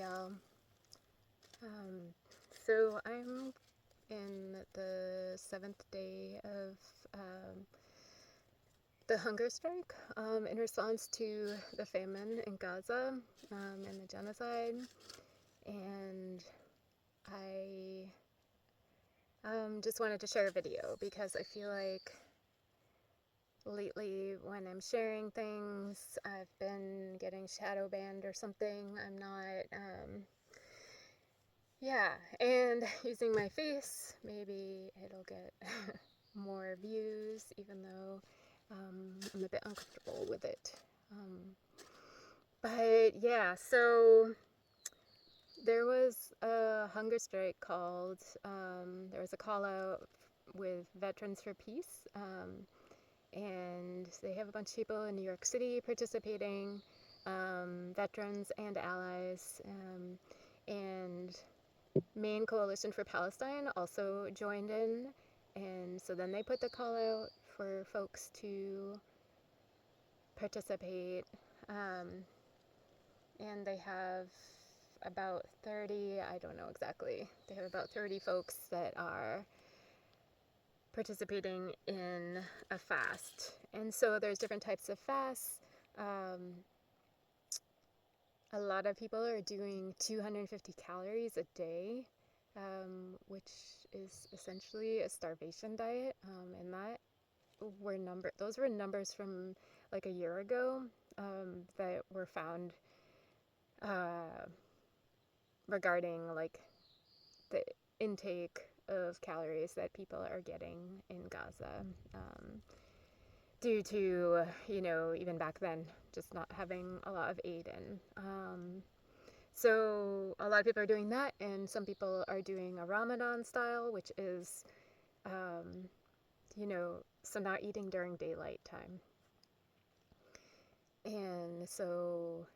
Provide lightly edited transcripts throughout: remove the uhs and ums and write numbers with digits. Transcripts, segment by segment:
y'all. Um, so I'm in the seventh day of the hunger strike in response to the famine in Gaza and the genocide. And I just wanted to share a video because I feel like lately when I'm sharing things, I've been getting shadow banned or something. I'm not. Yeah, and using my face, maybe it'll get more views, even though I'm a bit uncomfortable with it. But yeah, so there was a hunger strike called, there was a call out with Veterans for Peace, and they have a bunch of people in New York City participating, veterans and allies, and Main Coalition for Palestine also joined in, and so then they put the call out for folks to participate, and they have about 30, I don't know exactly, they have about 30 folks that are participating in a fast. And so there's different types of fasts. A lot of people are doing 250 calories a day, which is essentially a starvation diet, and those were numbers from like a year ago that were found regarding like the intake of calories that people are getting in Gaza, due to, even back then, just not having a lot of aid in. So a lot of people are doing that, and some people are doing a Ramadan style, which is, so not eating during daylight time. And so,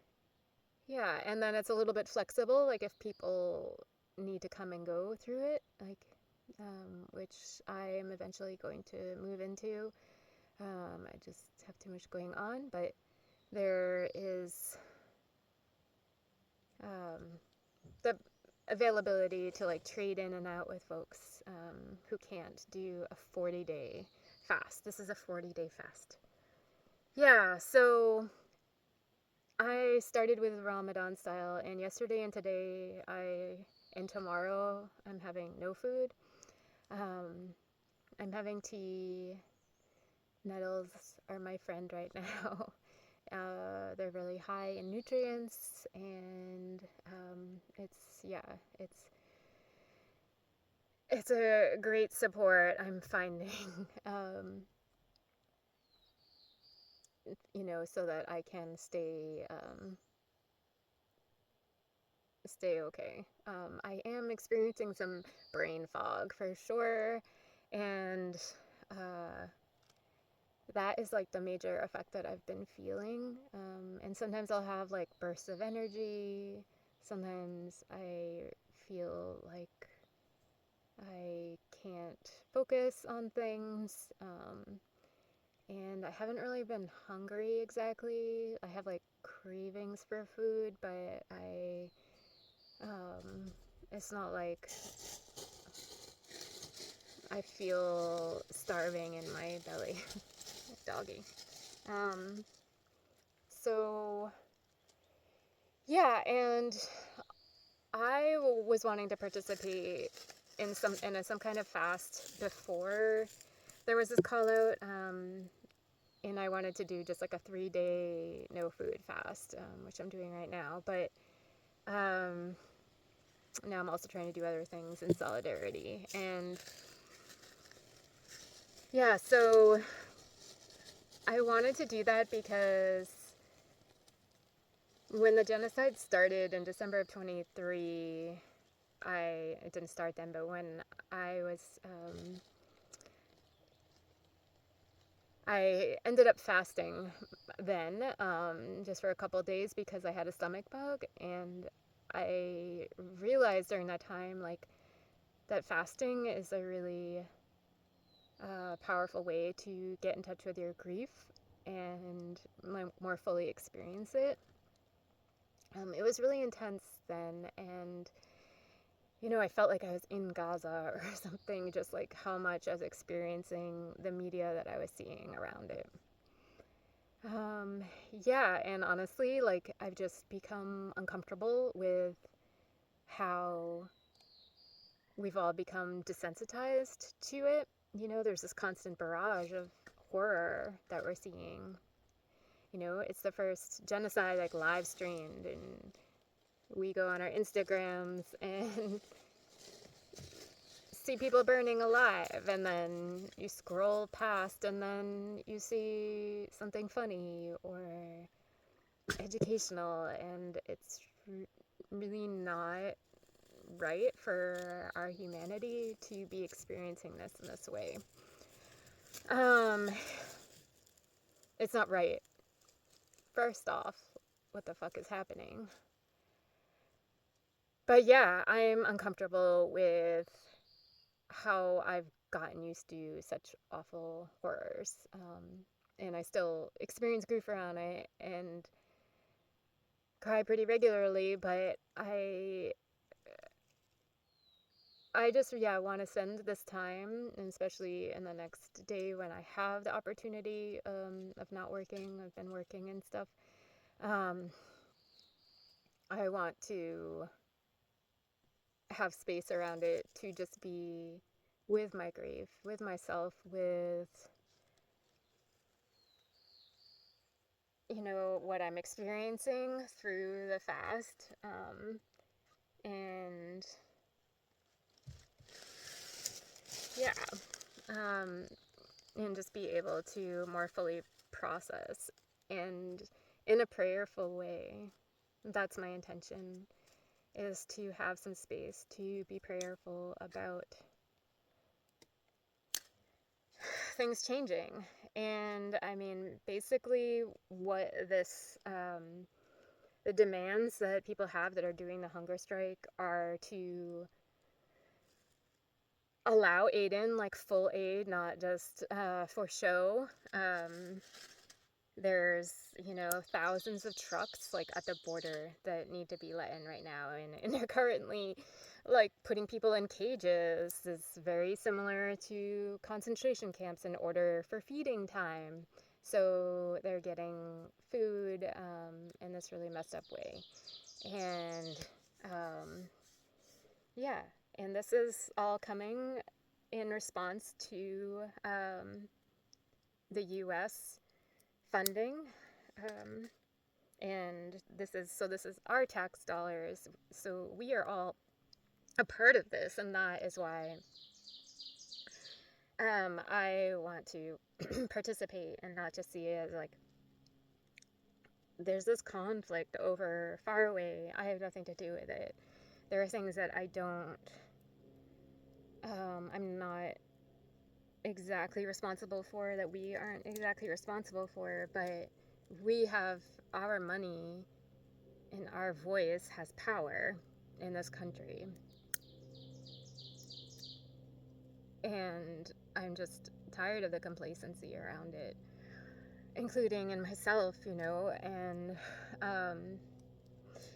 yeah, and then it's a little bit flexible, like if people need to come and go through it, like, which I am eventually going to move into. I just have too much going on, but there is the availability to like trade in and out with folks who can't do a 40-day fast. This is a 40-day fast. Yeah, so I started with Ramadan style, and yesterday and today and tomorrow I'm having no food. I'm having tea. Nettles are my friend right now. They're really high in nutrients, and it's a great support I'm finding, so that I can stay okay. I am experiencing some brain fog for sure, and that is like the major effect that I've been feeling. And sometimes I'll have like bursts of energy. Sometimes I feel like I can't focus on things. And I haven't really been hungry exactly. I have like cravings for food, but it's not like I feel starving in my belly. Doggy. So yeah, and I was wanting to participate in some kind of fast before there was this call out, and I wanted to do just like a 3-day no food fast, which I'm doing right now. But now I'm also trying to do other things in solidarity, and yeah, so I wanted to do that because when the genocide started in December of 23, it didn't start then, but when I ended up fasting then, just for a couple of days because I had a stomach bug, and I realized during that time, like, that fasting is a really powerful way to get in touch with your grief and more fully experience it. It was really intense then, and I felt like I was in Gaza or something, just like how much I was experiencing the media that I was seeing around it. Um, yeah, and honestly, like, I've just become uncomfortable with how we've all become desensitized to it. There's this constant barrage of horror that we're seeing. It's the first genocide, like, live streamed, and we go on our Instagrams and see people burning alive, and then you scroll past and then you see something funny or educational, and it's really not right for our humanity to be experiencing this in this way. Um, it's not right. First off, what the fuck is happening? But yeah, I'm uncomfortable with how I've gotten used to such awful horrors. And I still experience grief around it and cry pretty regularly, but I just, yeah, want to spend this time, and especially in the next day when I have the opportunity of not working. I've been working and stuff. Um, I want to have space around it to just be with my grief, with myself, with, what I'm experiencing through the fast. And yeah, um, and just be able to more fully process and in a prayerful way. That's my intention, is to have some space to be prayerful about things changing. And I mean, basically, what the demands that people have that are doing the hunger strike are to allow aid in, like full aid, not just for show. There's, thousands of trucks like at the border that need to be let in right now, and they're currently like putting people in cages. It's very similar to concentration camps in order for feeding time. So they're getting food in this really messed up way. And yeah, and this is all coming in response to the US funding. Um, and this is our tax dollars. So we are all a part of this, and that is why I want to participate and not just see it as like there's this conflict over far away. I have nothing to do with it. There are things that I'm not exactly responsible for, that we aren't exactly responsible for, but we have our money and our voice has power in this country. And I'm just tired of the complacency around it, including in myself, and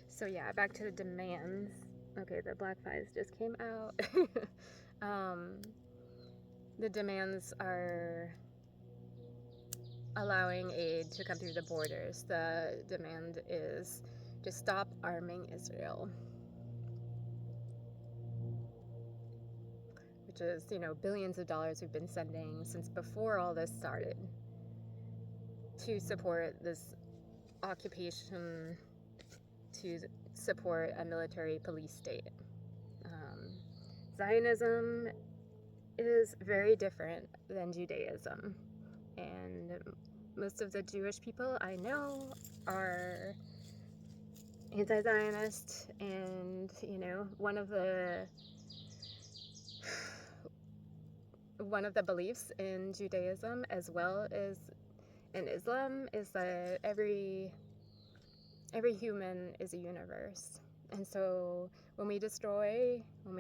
so yeah, back to the demands. Okay, the Black Fives just came out. um, the demands are allowing aid to come through the borders. The demand is to stop arming Israel, which is, billions of dollars we've been sending since before all this started to support this occupation, to support a military police state. Um, Zionism is very different than Judaism, and most of the Jewish people I know are anti-Zionist, and one of the beliefs in Judaism as well as in Islam is that every human is a universe. And so when we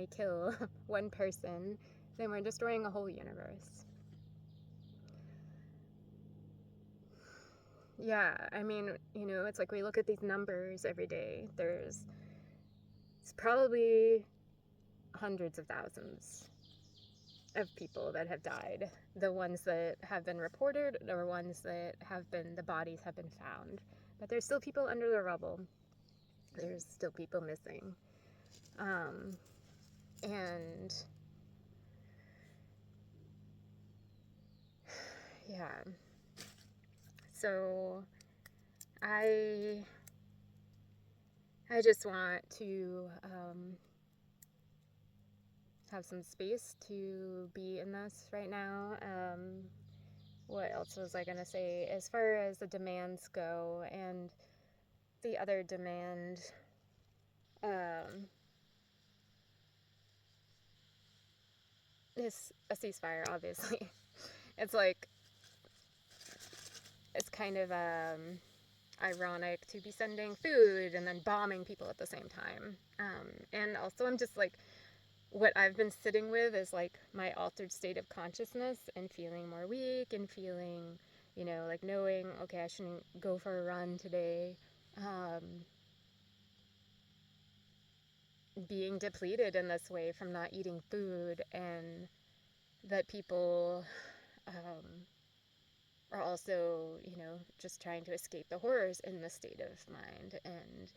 kill one person, then we're destroying a whole universe. yeah, I mean, it's like we look at these numbers every day. It's probably hundreds of thousands of people that have died. The ones that have been reported or ones that the bodies have been found. But there's still people under the rubble. There's still people missing. Um, and yeah, so I just want to have some space to be in this right now. What else was I gonna say? As far as the demands go, and the other demand, um, is a ceasefire. Obviously, it's like it's kind of ironic to be sending food and then bombing people at the same time. And also, I'm just like, what I've been sitting with is like my altered state of consciousness and feeling more weak and feeling, like knowing, okay, I shouldn't go for a run today. Being depleted in this way from not eating food, and that people are also, just trying to escape the horrors in this state of mind, and,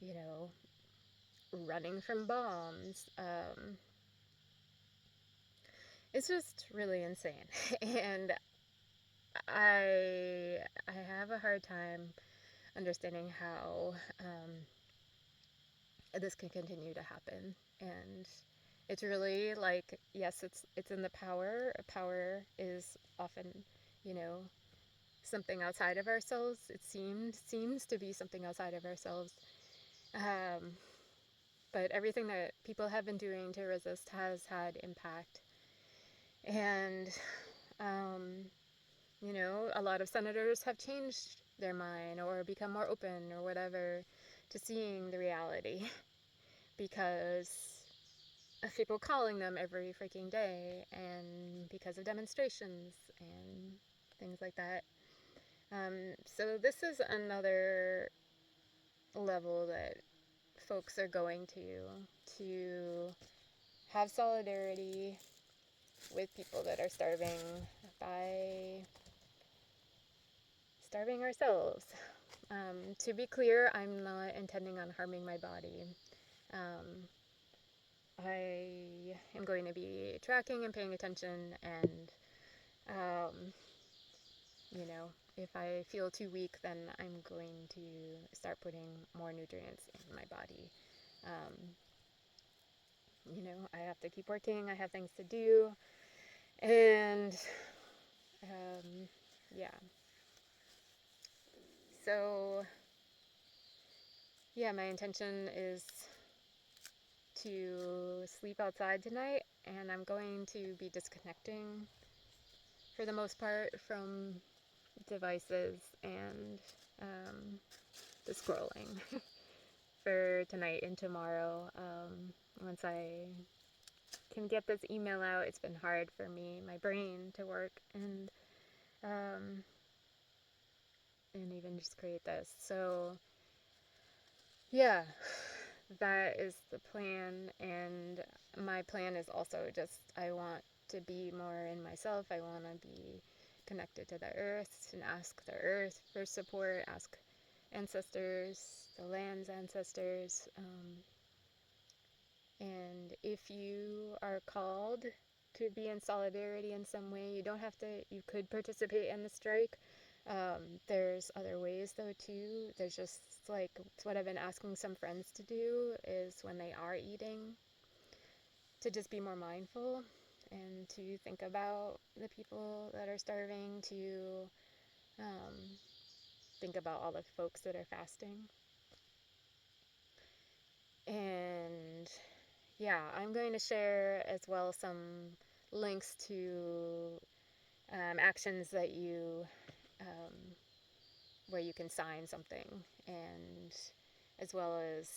you know, running from bombs. It's just really insane. And I have a hard time understanding how this can continue to happen. And it's really like, yes, it's in the power. Power is often, you know, something outside of ourselves. It seems to be something outside of ourselves. But everything that people have been doing to resist has had impact. And a lot of senators have changed their mind or become more open or whatever to seeing the reality because of people calling them every freaking day, and because of demonstrations and things like that. So this is another level that folks are going to have solidarity with people that are starving by starving ourselves. To be clear, I'm not intending on harming my body. I am going to be tracking and paying attention, and if I feel too weak, then I'm going to start putting more nutrients in my body. I have to keep working. I have things to do, and yeah. So yeah, my intention is to sleep outside tonight, and I'm going to be disconnecting for the most part from devices and the scrolling for tonight and tomorrow. Once I can get this email out, it's been hard for me, my brain, to work and even just create this. So yeah, that is the plan. And my plan is also just, I want to be more in myself. I want to be connected to the earth and ask the earth for support, ask ancestors, the land's ancestors. And if you are called to be in solidarity in some way, you don't have to, you could participate in the strike. There's other ways though too. There's just like, it's what I've been asking some friends to do, is when they are eating, to just be more mindful and to think about the people that are starving, to think about all the folks that are fasting. And yeah, I'm going to share as well some links to actions that um, where you can sign something, and as well as,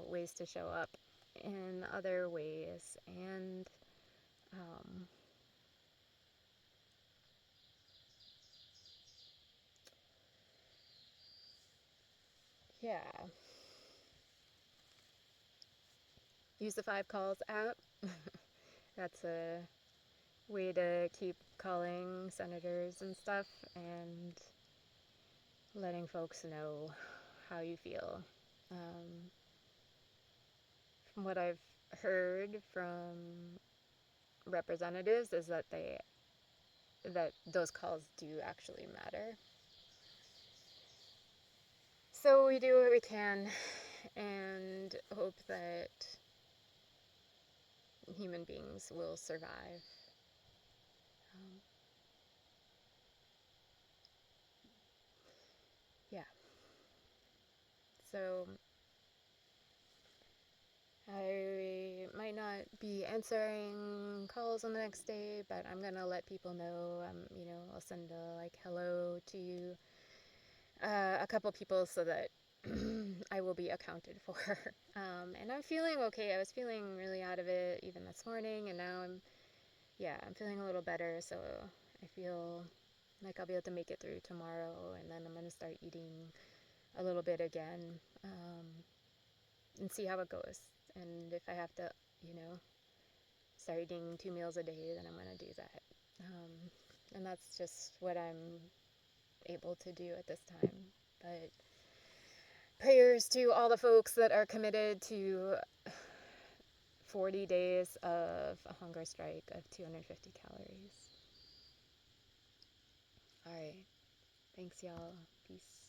ways to show up in other ways. And um, Yeah. Use the 5 calls app. That's a way to keep calling senators and stuff and letting folks know how you feel. From what I've heard from representatives is that those calls do actually matter. So we do what we can and hope that human beings will survive. Yeah. So I might not be answering calls on the next day, but I'm gonna let people know. I'll send a hello to a couple people so that I will be accounted for. And I'm feeling okay. I was feeling really out of it even this morning, and now I'm feeling a little better. So I feel like I'll be able to make it through tomorrow, and then I'm gonna start eating a little bit again, and see how it goes. And if I have to, start eating 2 meals a day, then I'm gonna do that. And that's just what I'm able to do at this time. But prayers to all the folks that are committed to 40 days of a hunger strike of 250 calories. All right. Thanks, y'all. Peace.